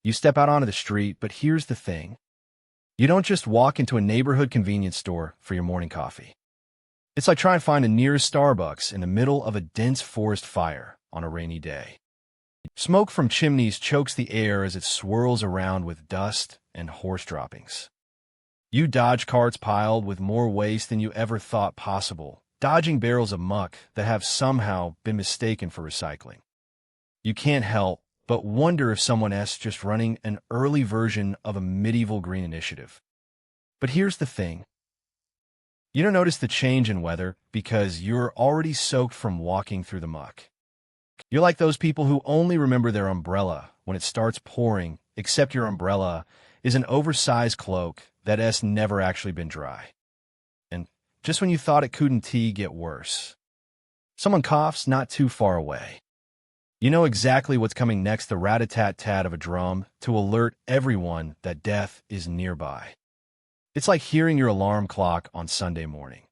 You step out onto the street, but here's the thing. You don't just walk into a neighborhood convenience store for your morning coffee. It's like trying to find the nearest Starbucks in the middle of a dense forest fire on a rainy day. Smoke from chimneys chokes the air as it swirls around with dust and horse droppings. You dodge carts piled with more waste than you ever thought possible, dodging barrels of muck that have somehow been mistaken for recycling. You can't help but wonder if someone is just running an early version of a medieval green initiative. But here's the thing. You don't notice the change in weather because you're already soaked from walking through the muck. You're like those people who only remember their umbrella when it starts pouring, except your umbrella is an oversized cloak that has never actually been dry. And just when you thought it couldn't get worse, someone coughs not too far away. You know exactly what's coming next, the rat-a-tat-tat of a drum to alert everyone that death is nearby. It's like hearing your alarm clock on Sunday morning.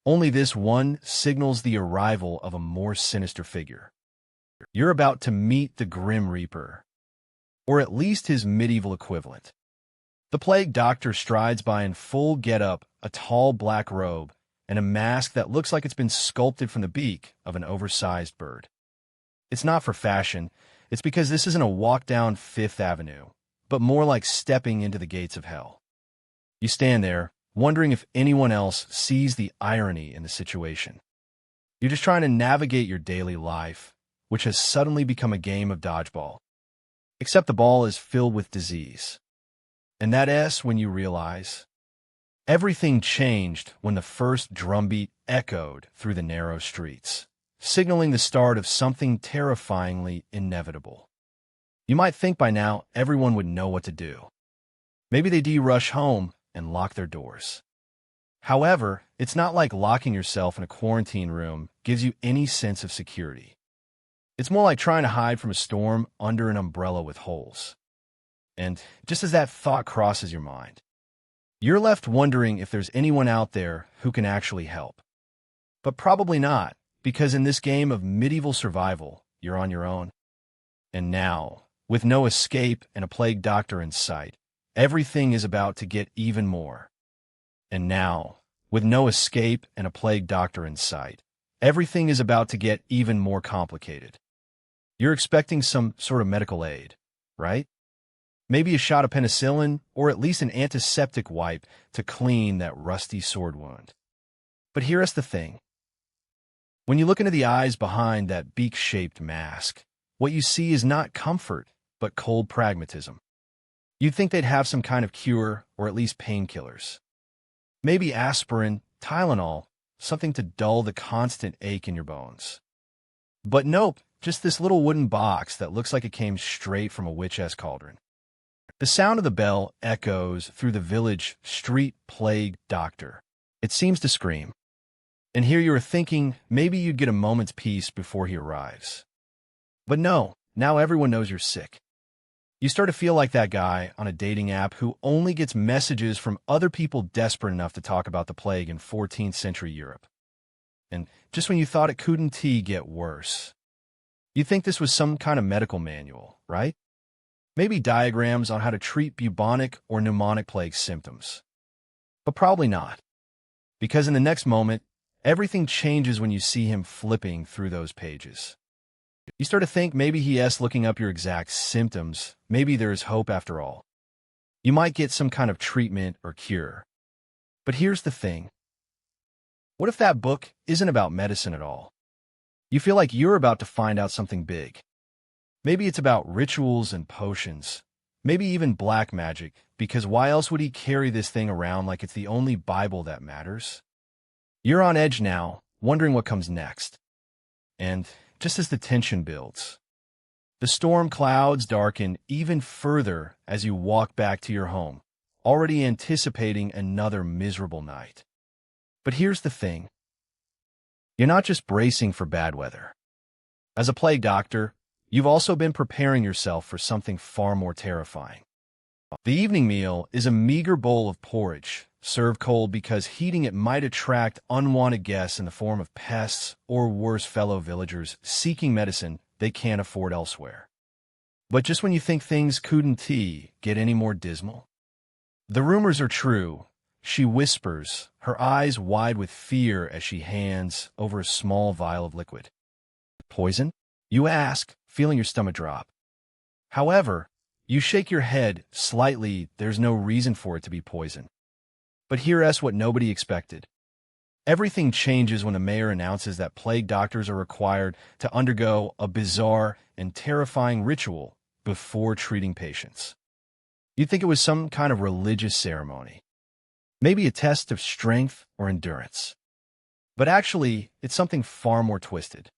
Only this one signals the arrival of a more sinister figure. You're about to meet the Grim Reaper, or at least his medieval equivalent. The plague doctor strides by in full get-up, a tall black robe, and a mask that looks like it's been sculpted from the beak of an oversized bird. It's not for fashion, it's because this isn't a walk down Fifth Avenue, but more like stepping into the gates of hell. You stand there, wondering if anyone else sees the irony in the situation. You're just trying to navigate your daily life, which has suddenly become a game of dodgeball. Except the ball is filled with disease. And that is when you realize everything changed when the first drumbeat echoed through the narrow streets, signaling the start of something terrifyingly inevitable. You might think by now everyone would know what to do. Maybe they'd rush home and lock their doors. However, it's not like locking yourself in a quarantine room gives you any sense of security. It's more like trying to hide from a storm under an umbrella with holes. And just as that thought crosses your mind, you're left wondering if there's anyone out there who can actually help. But probably not, because in this game of medieval survival, you're on your own. And now, with no escape and a plague doctor in sight, everything is about to get even more. And now, with no escape and a plague doctor in sight, everything is about to get even more complicated. You're expecting some sort of medical aid, right? Maybe a shot of penicillin, or at least an antiseptic wipe to clean that rusty sword wound. But here's the thing. When you look into the eyes behind that beak-shaped mask, what you see is not comfort, but cold pragmatism. You'd think they'd have some kind of cure, or at least painkillers. Maybe aspirin, Tylenol, something to dull the constant ache in your bones. But nope, just this little wooden box that looks like it came straight from a witch-ass cauldron. The sound of the bell echoes through the village street plague doctor. It seems to scream. And here you are thinking maybe you'd get a moment's peace before he arrives. But no, now everyone knows you're sick. You start to feel like that guy on a dating app who only gets messages from other people desperate enough to talk about the plague in 14th century Europe. And just when you thought it couldn't get worse, you think this was some kind of medical manual, right? Maybe diagrams on how to treat bubonic or pneumonic plague symptoms. But probably not. Because in the next moment, everything changes when you see him flipping through those pages. You start to think maybe he is looking up your exact symptoms. Maybe there is hope after all. You might get some kind of treatment or cure. But here's the thing. What if that book isn't about medicine at all? You feel like you're about to find out something big. Maybe it's about rituals and potions. Maybe even black magic, because why else would he carry this thing around like it's the only Bible that matters? You're on edge now, wondering what comes next. And just as the tension builds, the storm clouds darken even further as you walk back to your home, already anticipating another miserable night. But here's the thing. You're not just bracing for bad weather. As a plague doctor, you've also been preparing yourself for something far more terrifying. The evening meal is a meager bowl of porridge, served cold because heating it might attract unwanted guests in the form of pests or worse fellow villagers seeking medicine they can't afford elsewhere. But just when you think things couldn't get any more dismal, the rumors are true. She whispers, her eyes wide with fear as she hands over a small vial of liquid. Poison? You ask, feeling your stomach drop. However, you shake your head slightly. There's no reason for it to be poison. But here's what nobody expected. Everything changes when the mayor announces that plague doctors are required to undergo a bizarre and terrifying ritual before treating patients. You'd think it was some kind of religious ceremony, maybe a test of strength or endurance. But actually, it's something far more twisted.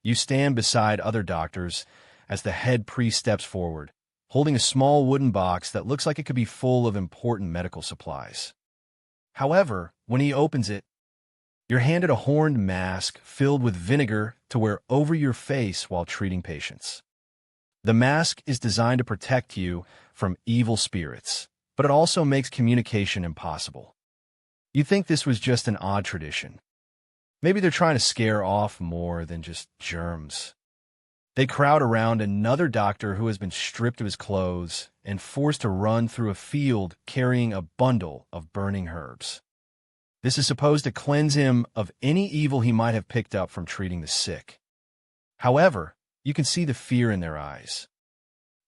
You stand beside other doctors as the head priest steps forward, holding a small wooden box that looks like it could be full of important medical supplies. However, when he opens it, you're handed a horned mask filled with vinegar to wear over your face while treating patients. The mask is designed to protect you from evil spirits, but it also makes communication impossible. You'd think this was just an odd tradition. Maybe they're trying to scare off more than just germs. They crowd around another doctor who has been stripped of his clothes and forced to run through a field carrying a bundle of burning herbs. This is supposed to cleanse him of any evil he might have picked up from treating the sick. However, you can see the fear in their eyes.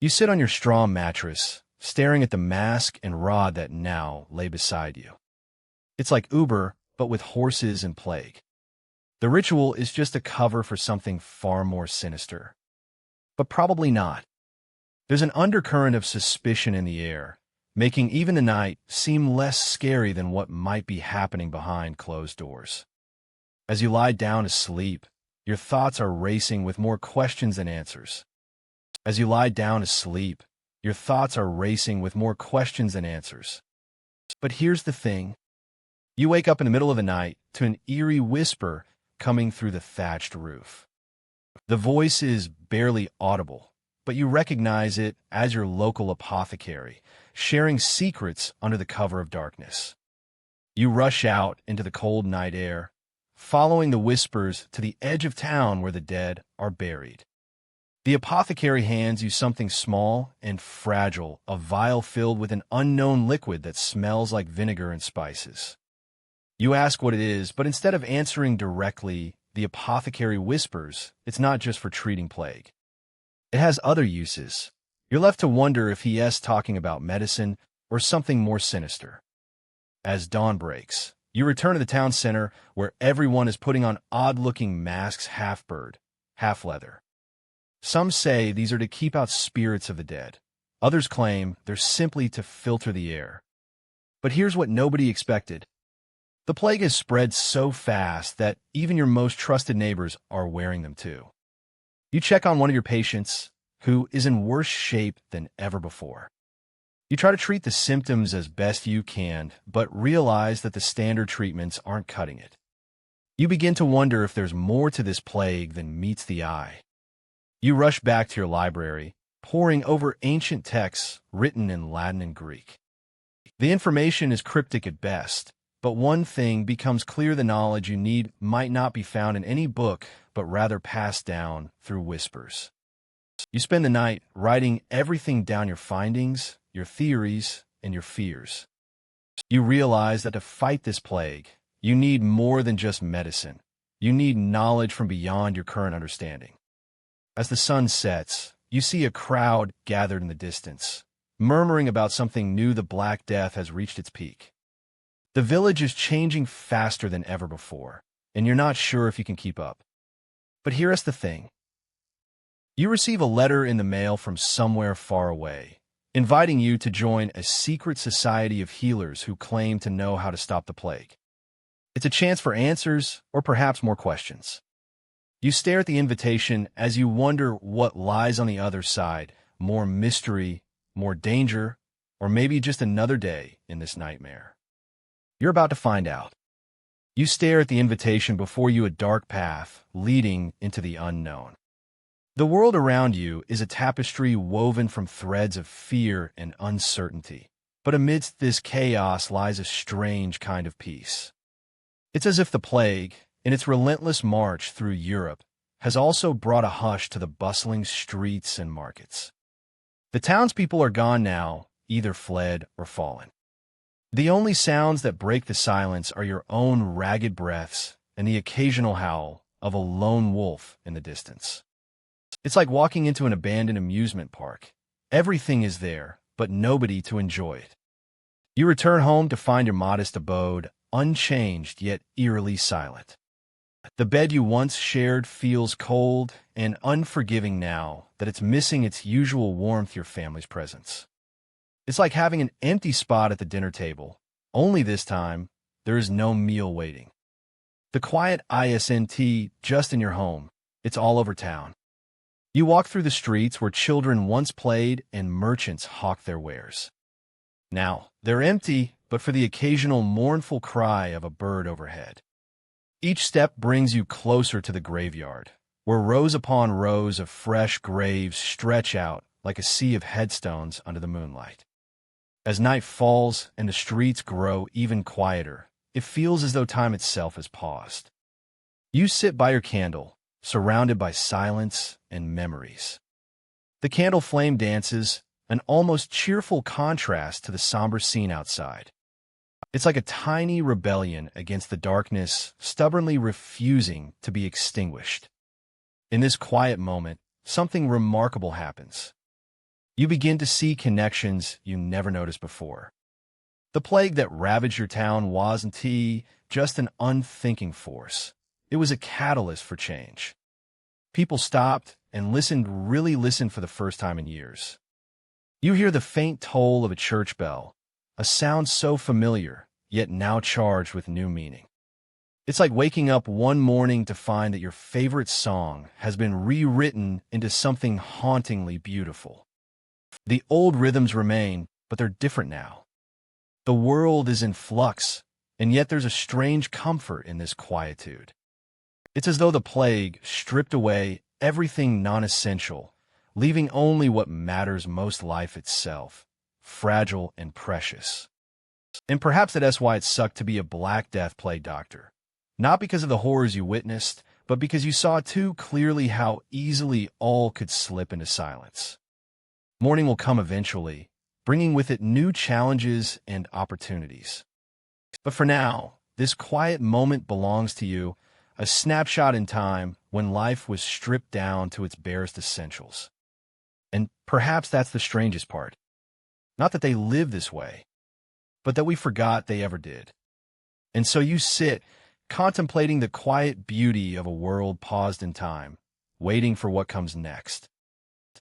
You sit on your straw mattress, staring at the mask and rod that now lay beside you. It's like Uber, but with horses and plague. The ritual is just a cover for something far more sinister. But probably not. There's an undercurrent of suspicion in the air, making even the night seem less scary than what might be happening behind closed doors. As you lie down to sleep, your thoughts are racing with more questions than answers. As you lie down to sleep, your thoughts are racing with more questions than answers. But here's the thing. You wake up in the middle of the night to an eerie whisper coming through the thatched roof. The voice is barely audible, but you recognize it as your local apothecary, sharing secrets under the cover of darkness. You rush out into the cold night air, following the whispers to the edge of town where the dead are buried. The apothecary hands you something small and fragile, a vial filled with an unknown liquid that smells like vinegar and spices. You ask what it is, but instead of answering directly, the apothecary whispers it's not just for treating plague. It has other uses. You're left to wonder if he is talking about medicine or something more sinister. As dawn breaks, you return to the town center where everyone is putting on odd-looking masks, half bird, half leather. Some say these are to keep out spirits of the dead. Others claim they're simply to filter the air. But here's what nobody expected. The plague has spread so fast that even your most trusted neighbors are wearing them too. You check on one of your patients, who is in worse shape than ever before. You try to treat the symptoms as best you can, but realize that the standard treatments aren't cutting it. You begin to wonder if there's more to this plague than meets the eye. You rush back to your library, poring over ancient texts written in Latin and Greek. The information is cryptic at best, but one thing becomes clear: the knowledge you need might not be found in any book, but rather passed down through whispers. You spend the night writing everything down: your findings, your theories, and your fears. You realize that to fight this plague, you need more than just medicine. You need knowledge from beyond your current understanding. As the sun sets, you see a crowd gathered in the distance, murmuring about something new. The Black Death has reached its peak. The village is changing faster than ever before, and you're not sure if you can keep up. But here's the thing. You receive a letter in the mail from somewhere far away, inviting you to join a secret society of healers who claim to know how to stop the plague. It's a chance for answers, or perhaps more questions. You stare at the invitation as you wonder what lies on the other side: more mystery, more danger, or maybe just another day in this nightmare. You're about to find out. You stare at the invitation before you, a dark path leading into the unknown. The world around you is a tapestry woven from threads of fear and uncertainty, but amidst this chaos lies a strange kind of peace. It's as if the plague, in its relentless march through Europe, has also brought a hush to the bustling streets and markets. The townspeople are gone now, either fled or fallen. The only sounds that break the silence are your own ragged breaths and the occasional howl of a lone wolf in the distance. It's like walking into an abandoned amusement park. Everything is there, but nobody to enjoy it. You return home to find your modest abode unchanged yet eerily silent. The bed you once shared feels cold and unforgiving now that it's missing its usual warmth, your family's presence. It's like having an empty spot at the dinner table, only this time there is no meal waiting. The quiet isn't just in your home, it's all over town. You walk through the streets where children once played and merchants hawked their wares. Now, they're empty, but for the occasional mournful cry of a bird overhead. Each step brings you closer to the graveyard, where rows upon rows of fresh graves stretch out like a sea of headstones under the moonlight. As night falls and the streets grow even quieter, it feels as though time itself has paused. You sit by your candle, surrounded by silence and memories. The candle flame dances, an almost cheerful contrast to the somber scene outside. It's like a tiny rebellion against the darkness, stubbornly refusing to be extinguished. In this quiet moment, something remarkable happens. You begin to see connections you never noticed before. The plague that ravaged your town wasn't just an unthinking force. It was a catalyst for change. People stopped and really listened for the first time in years. You hear the faint toll of a church bell, a sound so familiar, yet now charged with new meaning. It's like waking up one morning to find that your favorite song has been rewritten into something hauntingly beautiful. The old rhythms remain, but they're different now. The world is in flux, and yet there's a strange comfort in this quietude. It's as though the plague stripped away everything non-essential, leaving only what matters most: life itself, fragile and precious. And perhaps that's why it sucked to be a Black Death plague doctor. Not because of the horrors you witnessed, but because you saw too clearly how easily all could slip into silence. Morning will come eventually, bringing with it new challenges and opportunities. But for now, this quiet moment belongs to you, a snapshot in time when life was stripped down to its barest essentials. And perhaps that's the strangest part. Not that they live this way, but that we forgot they ever did. And so you sit, contemplating the quiet beauty of a world paused in time, waiting for what comes next.